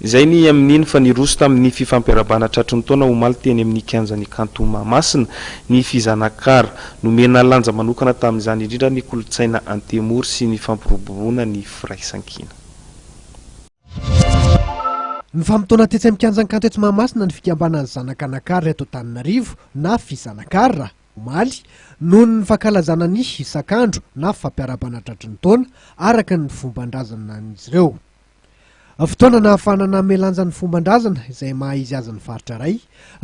Izay ny amin'ny fa Niroso tamin'ny fifampiarahabana tratry ny taona omaly teny amin'ny kianjan'ny kanto Mahamasina ny Fizanakara Nomena lanja manokana tamin'izany indrindra ny kolon-tsaina antemoro sy ny fampiroboroboana ny firaisan-kina. Ny fampitona tetsy amin'ny kianjan'ny kanto eto Mahamasina ny fikambanan'ny zanakanakara eto Tananarivo na Fizanakara omaly noho ny fankalazana ny isak'andro na fifampiarahabana tratry ny taona araka ny fomban-drazana izy ireo. Fotoana nahafanana melanja ny fomban-drazana izay maha izy azy ny faritra ray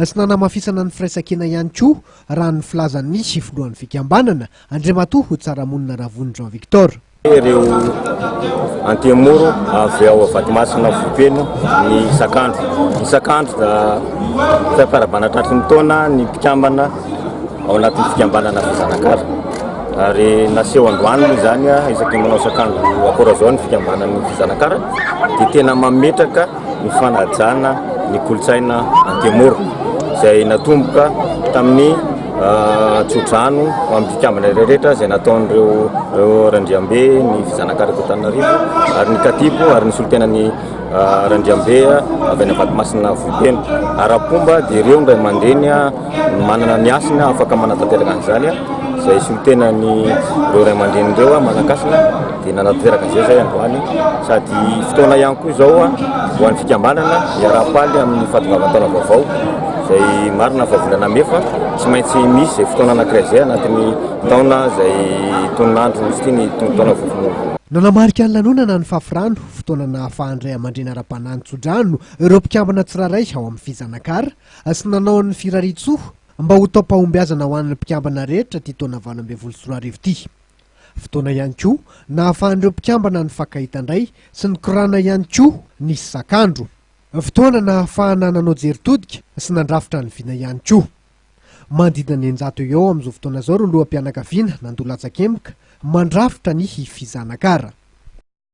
sy nanamafisana ny firaisan-kina ihany koa raha ny filazan'ny filohan'ny fikambanana Andriamatoa Tsaramonina Ravony Jean Victor. Ireo antemoro avy ao Mahamasina fipeno ny isak'andro da fifampiarahabana tratry ny taona ny mpikambana ao anatin'ny fikambanana Fizanakara. Ary naseho androany moa zany isaky manao sakandro akorazao ny fikambanan'ny Fizanakara dia tena mametraka ny fanajana ny kolon-tsaina antemoro izay natomboka tamin'ny tsodrano amin'ny fikambana rehetra izay nataon'ireo randriambe ny Fizanakara eto Tananarivo ary ny katipo ary ny solotenan'ny randriambe avy any Mahamasina vipeno ara-pomba dia ireo ndray mandeny manana ny asina afaka manatanteraka an'izany izay solotenany ireo ray aman-dreny ireo manakasina dia nanatanteraka an'izay zay androany sady fotoana ihany koa izao ho an'ny fikambanana miara-paly amin'ny fahatongavan-taona vaovao izay marina fa volana mefa tsy maintsy misy izay fotoana anankiray izay anatin'ny taona izay tononandro sy ny taona vovonovo. Nanamarika ny lanonana ny fafirano fotoana nahafahandray aman-dreny ara-pananotsodrano ireo mpikambana tsiraray ao amin'ny Fizanakara sy nanao ny firaritsoa mba ho taom-pahombiazana ho an'ny mpikambana rehetra ty taona 2024 ty. Fotoana ihany koa nahafahan'ireo mpikambana ny fankahitandray sy ny korana ihany koa ny isak'andro. Fotoana nahafahana nanao jeritodika sy nandrafitra ny vina ihany koa. Mandidina ny 100 eo amin'izao fotoana izao ireo loham-pianakaviana nandola-tsakemoka mandrafitra ny Fizanakara.